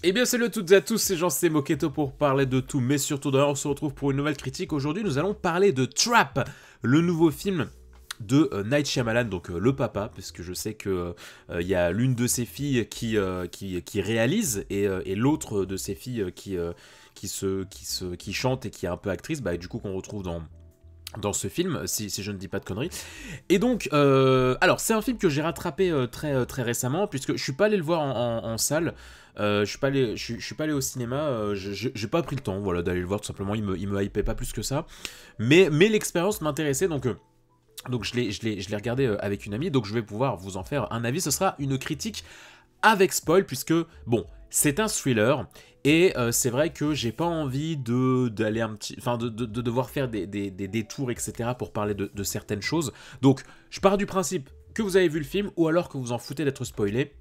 Eh bien salut à toutes et à tous, c'est Jean, c'est Moketo pour parler de tout, mais surtout d'ailleurs on se retrouve pour une nouvelle critique. Aujourd'hui nous allons parler de Trap, le nouveau film de Night Shyamalan, donc le papa, parce que je sais que il y a l'une de ses filles qui réalise et l'autre de ses filles qui chante et qui est un peu actrice, bah, et du coup qu'on retrouve dans ce film, si je ne dis pas de conneries. Et donc, alors c'est un film que j'ai rattrapé très récemment, puisque je suis pas allé le voir en salle. Je suis pas allé au cinéma, j'ai pas pris le temps, voilà, d'aller le voir tout simplement. Il me hypait pas plus que ça, mais l'expérience m'intéressait, donc je l'ai regardé avec une amie, donc je vais pouvoir vous en faire un avis. Ce sera une critique avec spoil, puisque bon, c'est un thriller. Et c'est vrai que j'ai pas envie d'aller un petit, enfin de devoir faire des détours, etc. pour parler de certaines choses. Donc je pars du principe que vous avez vu le film, ou alors que vous en foutez d'être spoilé.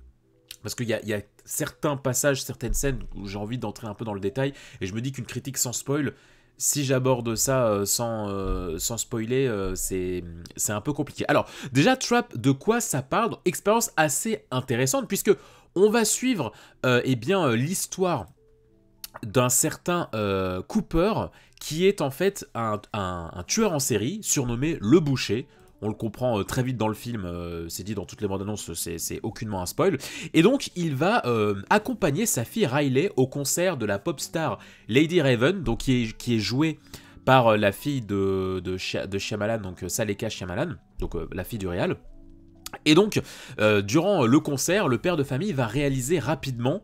Parce qu'il y a certains passages, certaines scènes où j'ai envie d'entrer un peu dans le détail, et je me dis qu'une critique sans spoil, si j'aborde ça sans spoiler, c'est un peu compliqué. Alors, déjà, Trap, de quoi ça parle? Donc, expérience assez intéressante, puisque on va suivre eh bien, l'histoire d'un certain Cooper, qui est en fait un tueur en série, surnommé Le Boucher. On le comprend très vite dans le film, c'est dit dans toutes les bandes annonces, c'est aucunement un spoil. Et donc il va accompagner sa fille Riley au concert de la pop star Lady Raven, donc qui est jouée par la fille de Shyamalan, donc Saleka Shyamalan, donc la fille du réal. Et donc durant le concert, le père de famille va réaliser rapidement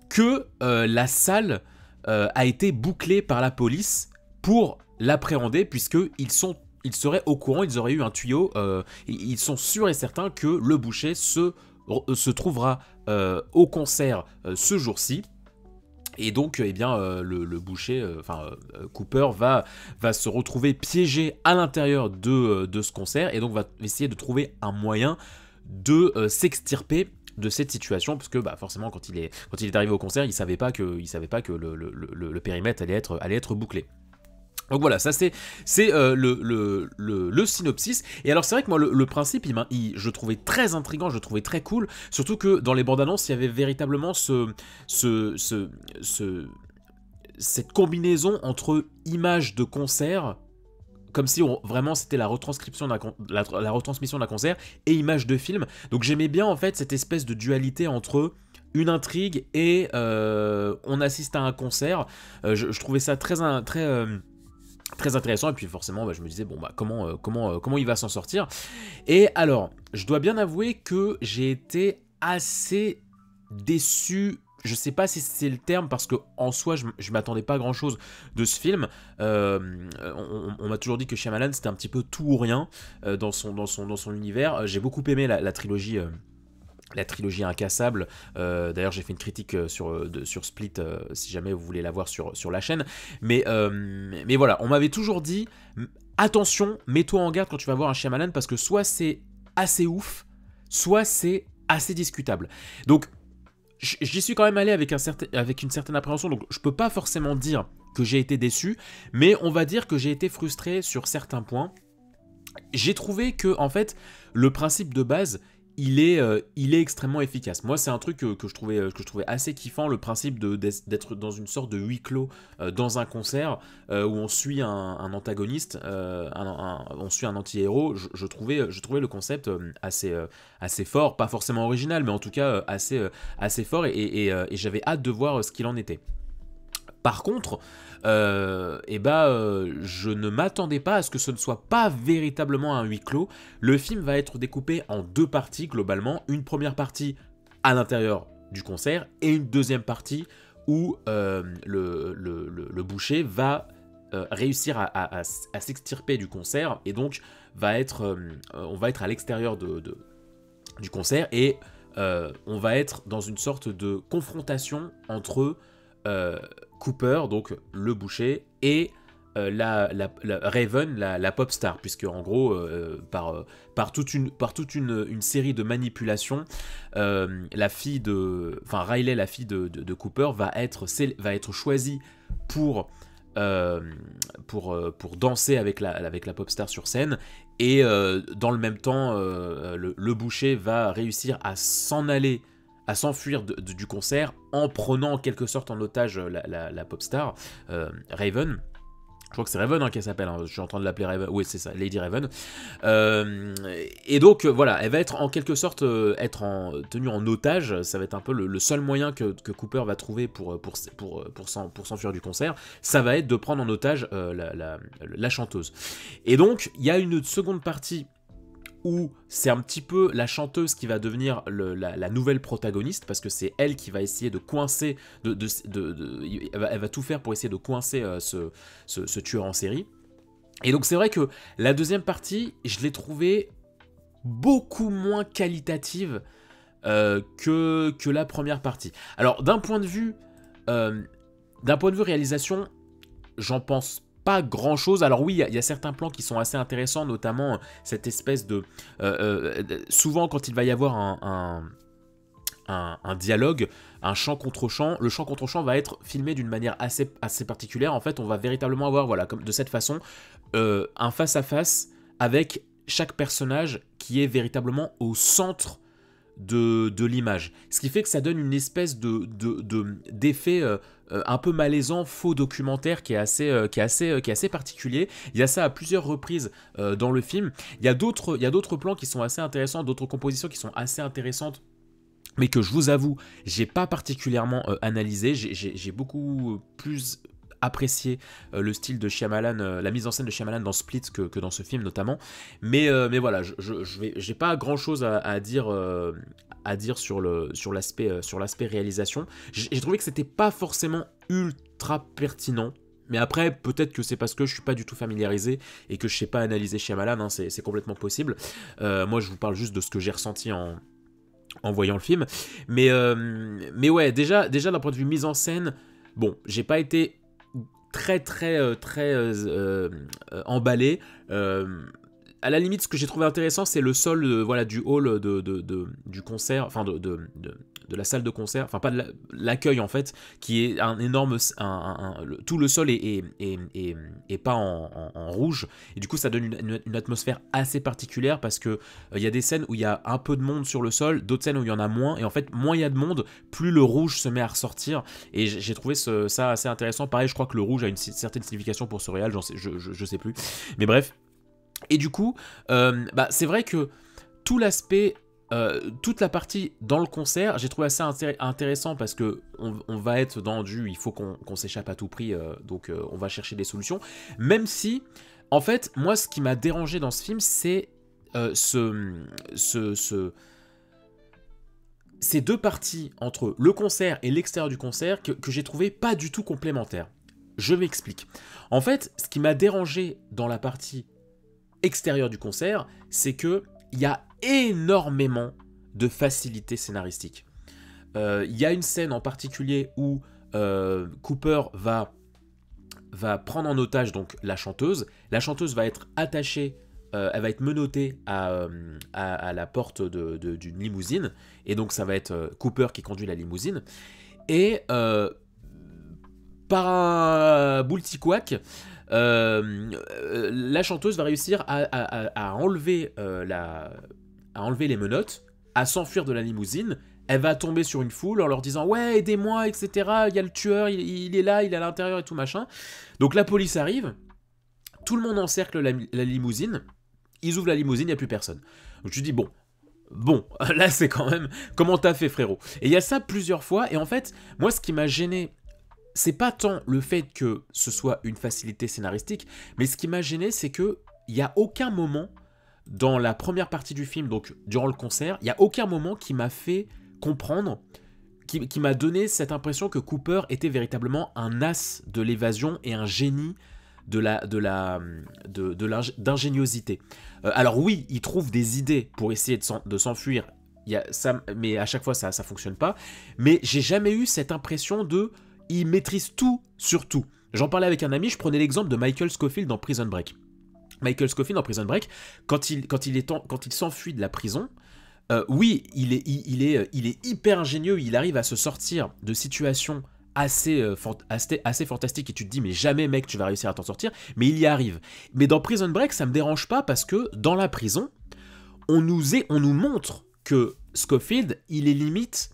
que la salle a été bouclée par la police pour l'appréhender, puisqu'ils seraient au courant, ils auraient eu un tuyau, ils sont sûrs et certains que le boucher se trouvera au concert ce jour-ci. Et donc, eh bien, le boucher, Cooper, va se retrouver piégé à l'intérieur de ce concert, et donc va essayer de trouver un moyen de s'extirper de cette situation, parce que bah, forcément quand il est arrivé au concert, il savait pas que le périmètre allait être bouclé. Donc voilà, ça c'est le synopsis. Et alors c'est vrai que moi le principe, je le trouvais très intriguant, je le trouvais très cool, surtout que dans les bandes annonces il y avait véritablement cette combinaison entre images de concert, comme si vraiment c'était la retranscription la retransmission d'un concert, et images de film. Donc j'aimais bien en fait cette espèce de dualité entre une intrigue et on assiste à un concert. Je trouvais ça très intéressant, et puis forcément bah, je me disais bon bah comment il va s'en sortir. Et alors je dois bien avouer que j'ai été assez déçu. Je sais pas si c'est le terme, parce que en soi je m'attendais pas à grand chose de ce film. On m'a toujours dit que Shyamalan c'était un petit peu tout ou rien dans son univers. J'ai beaucoup aimé la trilogie. La trilogie Incassable, d'ailleurs j'ai fait une critique sur Split, si jamais vous voulez la voir sur la chaîne, mais voilà, on m'avait toujours dit, attention, mets-toi en garde quand tu vas voir un Shyamalan, parce que soit c'est assez ouf, soit c'est assez discutable. Donc j'y suis quand même allé avec une certaine appréhension, donc je peux pas forcément dire que j'ai été déçu, mais on va dire que j'ai été frustré sur certains points. J'ai trouvé que en fait le principe de base il est extrêmement efficace. Moi, c'est un truc que je trouvais assez kiffant, le principe d'être dans une sorte de huis clos dans un concert où on suit un antagoniste, on suit un anti-héros. Je trouvais le concept assez fort, pas forcément original, mais en tout cas assez fort, et j'avais hâte de voir ce qu'il en était. Par contre, je ne m'attendais pas à ce que ce ne soit pas véritablement un huis clos. Le film va être découpé en deux parties globalement. Une première partie à l'intérieur du concert, et une deuxième partie où le boucher va réussir à s'extirper du concert, et donc on va être à l'extérieur du concert, et on va être dans une sorte de confrontation entre Cooper, donc le boucher, et la Raven, la pop star, puisque en gros par toute une série de manipulations, Riley, la fille de Cooper, va être choisie pour danser avec la pop star sur scène, et dans le même temps le boucher va réussir à s'en aller à s'enfuir du concert en prenant en quelque sorte en otage la pop star Raven. Je crois que c'est Raven qu'elle s'appelle, je suis en train de l'appeler Raven, oui c'est ça, Lady Raven. Et donc voilà, elle va être en quelque sorte tenue en otage, ça va être un peu le seul moyen que Cooper va trouver pour s'enfuir du concert, ça va être de prendre en otage la chanteuse. Et donc il y a une seconde partie où c'est un petit peu la chanteuse qui va devenir la nouvelle protagoniste, parce que c'est elle qui va essayer de coincer, elle va tout faire pour essayer de coincer ce tueur en série. Et donc c'est vrai que la deuxième partie, je l'ai trouvée beaucoup moins qualitative que la première partie. Alors d'un point de vue réalisation, j'en pense pas grand chose. Alors oui, il y a certains plans qui sont assez intéressants, notamment cette espèce de souvent quand il va y avoir un dialogue, un chant contre chant, le chant contre chant va être filmé d'une manière assez particulière. En fait, on va véritablement avoir, voilà, comme de cette façon, un face à face avec chaque personnage qui est véritablement au centre de l'image. Ce qui fait que ça donne une espèce d'effet un peu malaisant, faux documentaire qui est assez particulier. Il y a ça à plusieurs reprises dans le film. Il y a d'autres plans qui sont assez intéressants, d'autres compositions qui sont assez intéressantes, mais que je vous avoue, j'ai pas particulièrement analysé. J'ai beaucoup plus apprécié le style de Shyamalan, la mise en scène de Shyamalan dans Split que dans ce film notamment, mais voilà, j'ai pas grand chose à dire sur l'aspect réalisation. J'ai trouvé que c'était pas forcément ultra pertinent, mais après peut-être que c'est parce que je suis pas du tout familiarisé et que je sais pas analyser Shyamalan, hein, c'est complètement possible. Moi je vous parle juste de ce que j'ai ressenti en voyant le film, mais ouais, déjà d'un point de vue mise en scène, bon, j'ai pas été très emballé. À la limite, ce que j'ai trouvé intéressant, c'est le sol voilà, du hall du concert, enfin de la salle de concert, enfin pas de l'accueil en fait, qui est un énorme, tout le sol est peint en rouge, et du coup ça donne une atmosphère assez particulière, parce que il y a des scènes où il y a un peu de monde sur le sol, d'autres scènes où il y en a moins, et en fait moins il y a de monde, plus le rouge se met à ressortir, et j'ai trouvé ça assez intéressant. Pareil, je crois que le rouge a une certaine signification pour ce réal, je sais plus, mais bref. Et du coup, c'est vrai que tout l'aspect, toute la partie dans le concert, j'ai trouvé assez intéressant, parce que on va être dans il faut qu'on s'échappe à tout prix, donc on va chercher des solutions. Même si, en fait, moi, ce qui m'a dérangé dans ce film, c'est ces deux parties entre le concert et l'extérieur du concert que j'ai trouvé pas du tout complémentaires. Je m'explique. En fait, ce qui m'a dérangé dans la partie extérieur du concert, c'est que il y a énormément de facilité scénaristique. Il y a une scène en particulier où Cooper va prendre en otage donc la chanteuse. La chanteuse va être attachée, elle va être menottée à la porte d'une limousine, et donc ça va être Cooper qui conduit la limousine, et par un boulti-couac, la chanteuse va réussir à enlever les menottes, à s'enfuir de la limousine. Elle va tomber sur une foule en leur disant « Ouais, aidez-moi, etc. Il y a le tueur, il est là, il est à l'intérieur et tout machin. » Donc la police arrive, tout le monde encercle la limousine, ils ouvrent la limousine, il n'y a plus personne. Donc je dis bon, là c'est quand même... Comment t'as fait, frérot? Et il y a ça plusieurs fois, et en fait, moi ce qui m'a gêné, c'est pas tant le fait que ce soit une facilité scénaristique, mais ce qui m'a gêné, c'est que il y a aucun moment dans la première partie du film, donc durant le concert, il y a aucun moment qui m'a fait comprendre, qui m'a donné cette impression que Cooper était véritablement un as de l'évasion et un génie d'ingéniosité. Alors oui, il trouve des idées pour essayer de s'enfuir, mais à chaque fois ça fonctionne pas. Mais j'ai jamais eu cette impression il maîtrise tout sur tout. J'en parlais avec un ami, je prenais l'exemple de Michael Scofield dans Prison Break. Michael Scofield dans Prison Break, quand il s'enfuit de la prison, oui, il est hyper ingénieux, il arrive à se sortir de situations assez fantastiques, et tu te dis mais jamais mec tu vas réussir à t'en sortir, mais il y arrive. Mais dans Prison Break, ça me dérange pas, parce que dans la prison, on nous montre que Scofield, il est limite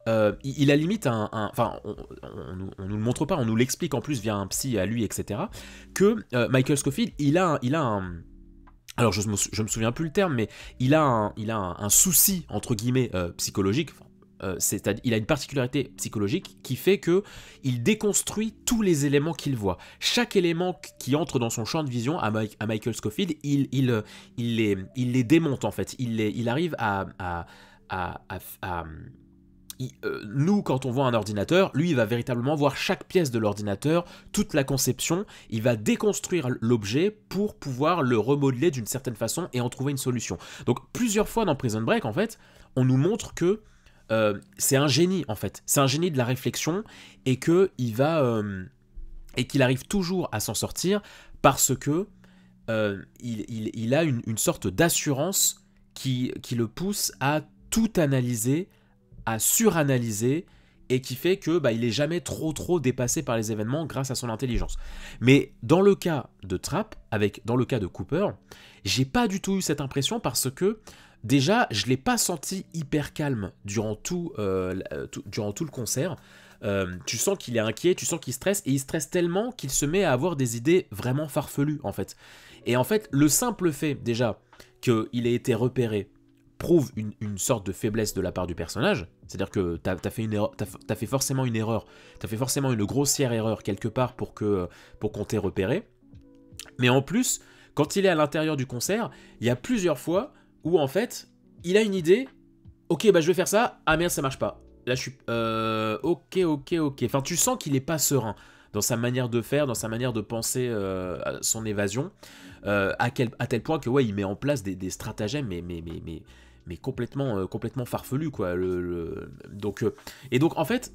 il a limite enfin, on nous le montre pas, on nous l'explique en plus via un psy à lui, etc. Que Michael Scofield, il a un alors je me souviens plus le terme, mais il a un souci entre guillemets psychologique. C'est-à-dire, il a une particularité psychologique qui fait que il déconstruit tous les éléments qu'il voit. Chaque élément qui entre dans son champ de vision à Michael Scofield, il les démonte en fait. Il arrive nous, quand on voit un ordinateur, lui, il va véritablement voir chaque pièce de l'ordinateur, toute la conception, il va déconstruire l'objet pour pouvoir le remodeler d'une certaine façon et en trouver une solution. Donc, plusieurs fois dans Prison Break, en fait, on nous montre que c'est un génie, en fait. C'est un génie de la réflexion et qu'il arrive toujours à s'en sortir parce que il a une sorte d'assurance qui le pousse à tout analyser, à suranalyser, et qui fait que il est jamais trop dépassé par les événements grâce à son intelligence. Mais dans le cas de Trap, dans le cas de Cooper, j'ai pas du tout eu cette impression parce que déjà, je l'ai pas senti hyper calme durant tout le concert. Tu sens qu'il est inquiet, tu sens qu'il stresse, et il stresse tellement qu'il se met à avoir des idées vraiment farfelues en fait. Et en fait, le simple fait déjà qu'il ait été repéré prouve une sorte de faiblesse de la part du personnage, c'est-à-dire que t'as fait forcément une erreur, t'as fait forcément une grossière erreur quelque part pour qu'on t'ait repéré. Mais en plus, quand il est à l'intérieur du concert, il y a plusieurs fois où en fait, il a une idée, ok je vais faire ça, ah merde ça marche pas. Là je suis, ok. Enfin tu sens qu'il est pas serein dans sa manière de faire, dans sa manière de penser à son évasion, à tel point que il met en place des stratagèmes mais complètement farfelu quoi. Donc en fait,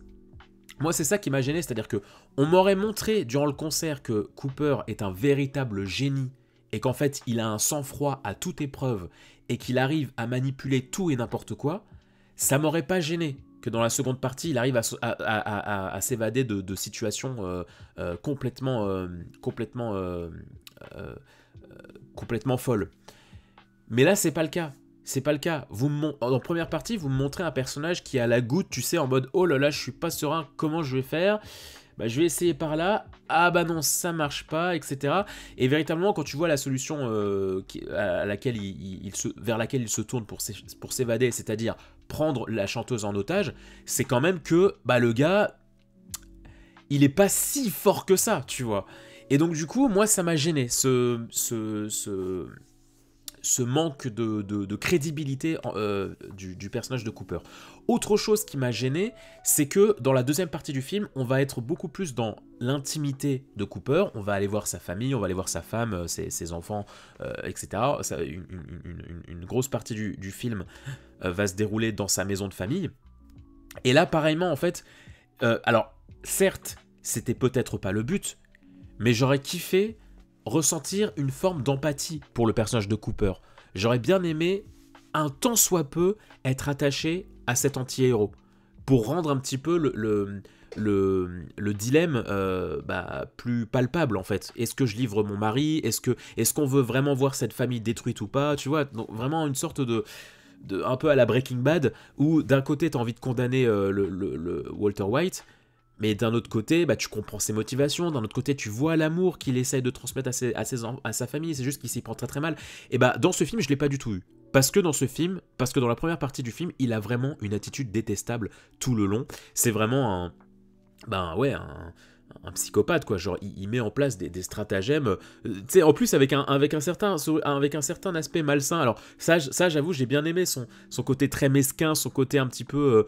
moi c'est ça qui m'a gêné, c'est-à-dire que on m'aurait montré durant le concert que Cooper est un véritable génie et qu'en fait il a un sang-froid à toute épreuve et qu'il arrive à manipuler tout et n'importe quoi, ça m'aurait pas gêné que dans la seconde partie il arrive à s'évader de situations complètement folles. Mais là c'est pas le cas. C'est pas le cas. En première partie, vous me montrez un personnage qui a la goutte, tu sais, en mode oh là là, je suis pas serein, comment je vais faire ? Je vais essayer par là. Ah non, ça marche pas, etc. Et véritablement, quand tu vois la solution vers laquelle il se tourne pour s'évader, c'est-à-dire prendre la chanteuse en otage, c'est quand même que le gars, il est pas si fort que ça, tu vois. Et donc du coup, moi, ça m'a gêné, ce manque de crédibilité du personnage de Cooper. Autre chose qui m'a gêné, c'est que dans la deuxième partie du film, on va être beaucoup plus dans l'intimité de Cooper, on va aller voir sa famille, on va aller voir sa femme, ses enfants, etc. Une grosse partie du film va se dérouler dans sa maison de famille. Et là, pareillement, en fait, alors, certes, c'était peut-être pas le but, mais j'aurais kiffé ressentir une forme d'empathie pour le personnage de Cooper. J'aurais bien aimé, un tant soit peu, être attaché à cet anti-héros, pour rendre un petit peu le dilemme plus palpable en fait. Est-ce que je livre mon mari ? Est-ce qu'on veut vraiment voir cette famille détruite ou pas ? Tu vois, donc vraiment une sorte de un peu à la Breaking Bad, où d'un côté t'as envie de condamner le Walter White, mais d'un autre côté, tu comprends ses motivations, d'un autre côté, tu vois l'amour qu'il essaye de transmettre à sa famille, c'est juste qu'il s'y prend très très mal. Et dans ce film, je l'ai pas du tout eu. Parce que dans la première partie du film, il a vraiment une attitude détestable tout le long. C'est vraiment un psychopathe quoi, genre il met en place des stratagèmes, tu sais, en plus avec un certain aspect malsain. Alors ça j'avoue, j'ai bien aimé son côté très mesquin, son côté un petit peu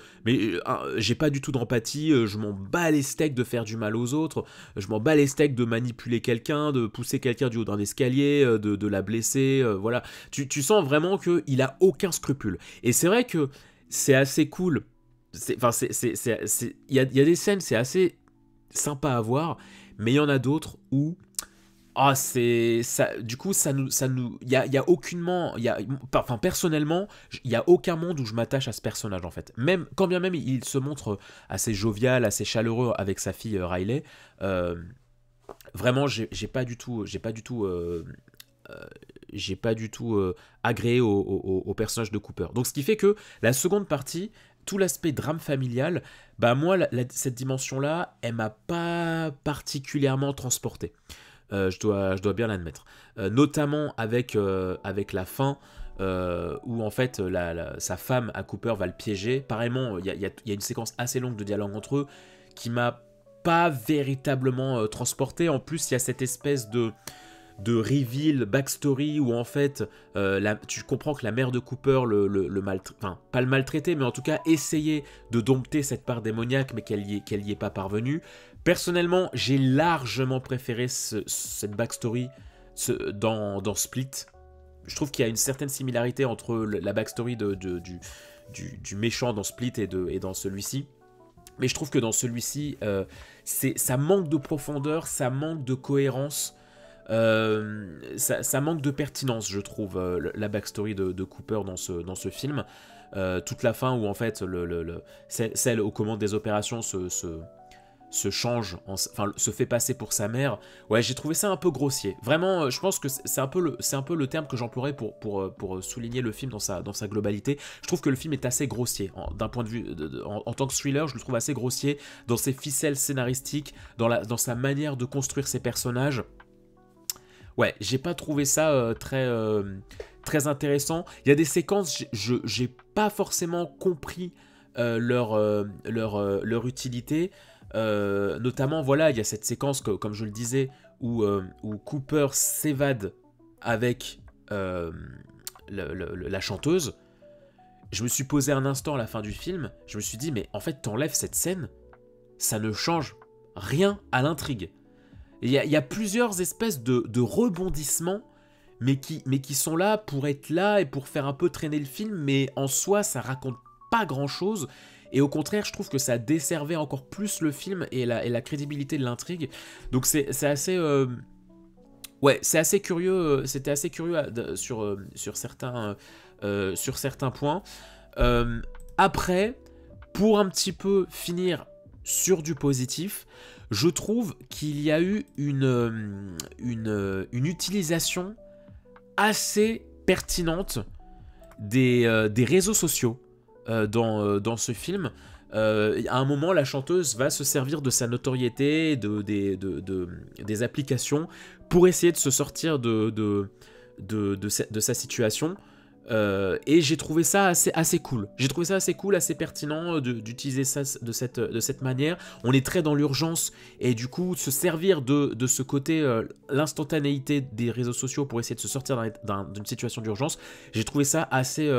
j'ai pas du tout d'empathie, je m'en bats les steaks de faire du mal aux autres, je m'en bats les steaks de manipuler quelqu'un, de pousser quelqu'un du haut d'un escalier, de la blesser, voilà. Tu sens vraiment qu'il a aucun scrupule, et c'est vrai que c'est assez cool. Il y a des scènes, c'est assez sympa à voir, mais il y en a d'autres où c'est ça, du coup il y a aucunement, personnellement il y a aucun monde où je m'attache à ce personnage en fait, même quand bien même il se montre assez jovial, assez chaleureux avec sa fille Riley, vraiment j'ai pas du tout agréé au personnage de Cooper. Donc ce qui fait que la seconde partie, tout l'aspect drame familial, bah moi, cette dimension-là, elle m'a pas particulièrement transporté. Je dois bien l'admettre. Notamment avec la fin, où en fait sa femme à Cooper va le piéger. Pareillement, il y a une séquence assez longue de dialogue entre eux qui m'a pas véritablement transporté. En plus, il y a cette espèce de reveal, backstory, où en fait, tu comprends que la mère de Cooper enfin, pas le maltraiter, mais en tout cas essayer de dompter cette part démoniaque, mais qu'elle y est pas parvenue. Personnellement, j'ai largement préféré cette backstory dans Split. Je trouve qu'il y a une certaine similarité entre la backstory du méchant dans Split et dans celui-ci. Mais je trouve que dans celui-ci, ça manque de profondeur, ça manque de cohérence, ça manque de pertinence, je trouve, la backstory de Cooper dans ce film. Toute la fin où en fait celle aux commandes des opérations se change, enfin se fait passer pour sa mère. Ouais, j'ai trouvé ça un peu grossier. Vraiment, je pense que c'est un peu le terme que j'emploierais pour souligner le film dans sa globalité. Je trouve que le film est assez grossier. D'un point de vue, en tant que thriller, je le trouve assez grossier dans ses ficelles scénaristiques, dans sa manière de construire ses personnages. Ouais, j'ai pas trouvé ça très intéressant. Il y a des séquences, j'ai pas forcément compris leur utilité. Notamment, voilà, il y a cette séquence, comme je le disais, où Cooper s'évade avec la chanteuse. Je me suis posé un instant à la fin du film, je me suis dit, mais en fait, t'enlèves cette scène, ça ne change rien à l'intrigue. Il y a plusieurs espèces de rebondissements, mais qui sont là pour être là et pour faire un peu traîner le film, mais en soi, ça raconte pas grand-chose. Et au contraire, je trouve que ça desservait encore plus le film et la crédibilité de l'intrigue. Donc c'est assez... ouais, c'est assez curieux. C'était assez curieux sur certains points. Après, pour un petit peu finir sur du positif, je trouve qu'il y a eu une utilisation assez pertinente des réseaux sociaux dans ce film. À un moment, la chanteuse va se servir de sa notoriété, des applications, pour essayer de se sortir de sa situation. Et j'ai trouvé ça assez cool. J'ai trouvé ça assez cool, assez pertinent d'utiliser ça de cette manière. On est très dans l'urgence et du coup se servir de ce côté, l'instantanéité des réseaux sociaux pour essayer de se sortir d'une situation d'urgence. J'ai trouvé ça assez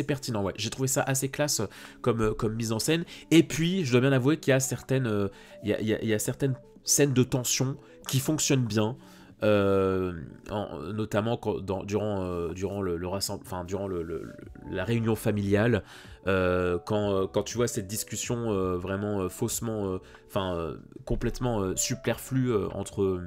pertinent, ouais. J'ai trouvé ça assez classe comme mise en scène. Et puis, je dois bien avouer qu'il y a certaines scènes de tension qui fonctionnent bien. Notamment durant la réunion familiale, quand tu vois cette discussion vraiment faussement, complètement superflue entre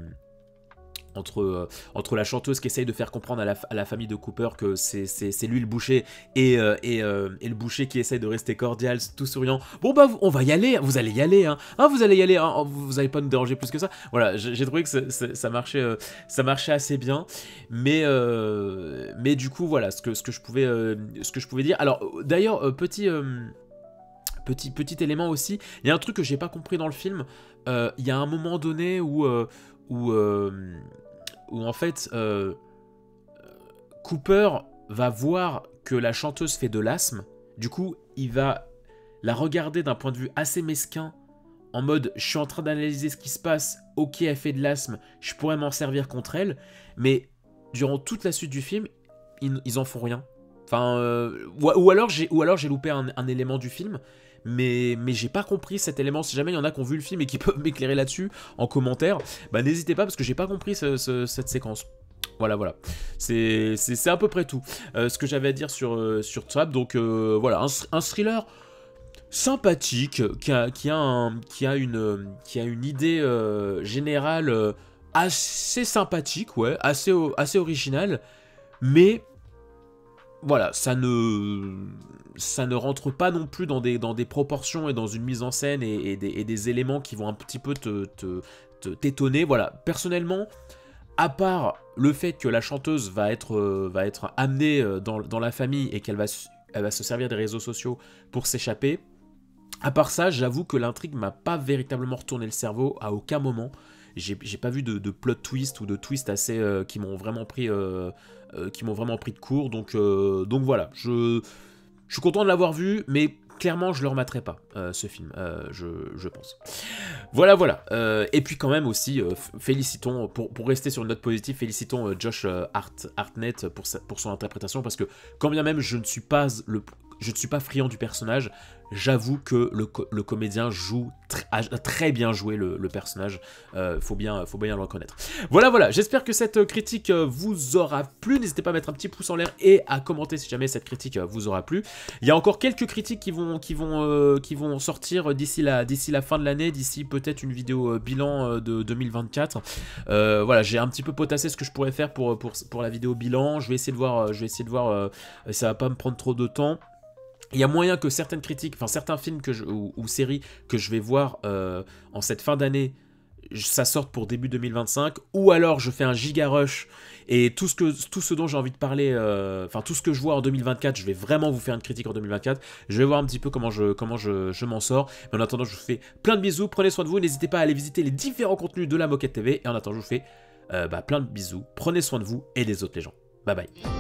la chanteuse qui essaye de faire comprendre à la famille de Cooper que c'est lui le boucher et le boucher qui essaye de rester cordial, tout souriant. Bon bah on va y aller, vous allez y aller, hein, vous allez y aller, hein, vous allez pas nous déranger plus que ça. Voilà, j'ai trouvé que ça marchait assez bien, mais du coup voilà ce que je pouvais dire. Alors d'ailleurs petit élément aussi, il y a un truc que j'ai pas compris dans le film. Il y a un moment donné où en fait Cooper va voir que la chanteuse fait de l'asthme. Du coup, il va la regarder d'un point de vue assez mesquin, en mode je suis en train d'analyser ce qui se passe, ok, elle fait de l'asthme, je pourrais m'en servir contre elle, mais durant toute la suite du film, ils en font rien. Enfin, ou alors j'ai loupé un élément du film, mais j'ai pas compris cet élément. Si jamais il y en a qui ont vu le film et qui peuvent m'éclairer là-dessus en commentaire, bah n'hésitez pas parce que j'ai pas compris cette séquence. Voilà. C'est à peu près tout ce que j'avais à dire sur Trap. Donc voilà, un thriller sympathique qui a une idée générale assez sympathique, ouais, assez originale, mais voilà, ça ne rentre pas non plus dans des proportions et dans une mise en scène et des éléments qui vont un petit peu t'étonner. Voilà, personnellement, à part le fait que la chanteuse va être amenée dans la famille et qu'elle elle va se servir des réseaux sociaux pour s'échapper. À part ça, j'avoue que l'intrigue m'a pas véritablement retourné le cerveau à aucun moment. J'ai pas vu de plot twist ou de twist assez qui m'ont vraiment pris de court. Donc voilà, je suis content de l'avoir vu, mais clairement je le rematerai pas ce film, je pense. Voilà. Et puis quand même aussi, félicitons, pour rester sur une note positive, félicitons Josh Hartnett pour son interprétation, parce que quand bien même je ne suis pas friand du personnage, j'avoue que le comédien a très bien joué le personnage, faut bien le reconnaître. Voilà, j'espère que cette critique vous aura plu, n'hésitez pas à mettre un petit pouce en l'air et à commenter si jamais cette critique vous aura plu. Il y a encore quelques critiques qui vont sortir d'ici la fin de l'année, d'ici peut-être une vidéo bilan de 2024. Voilà, j'ai un petit peu potassé ce que je pourrais faire pour la vidéo bilan, je vais essayer de voir, ça va pas me prendre trop de temps. Il y a moyen que certaines critiques, enfin certains films ou séries que je vais voir en cette fin d'année, ça sorte pour début 2025, ou alors je fais un giga rush et tout ce dont j'ai envie de parler, enfin tout ce que je vois en 2024, je vais vraiment vous faire une critique en 2024. Je vais voir un petit peu comment je m'en sors. Mais en attendant, je vous fais plein de bisous, prenez soin de vous, n'hésitez pas à aller visiter les différents contenus de la Moquette TV. Et en attendant, je vous fais plein de bisous, prenez soin de vous et des autres les gens. Bye bye.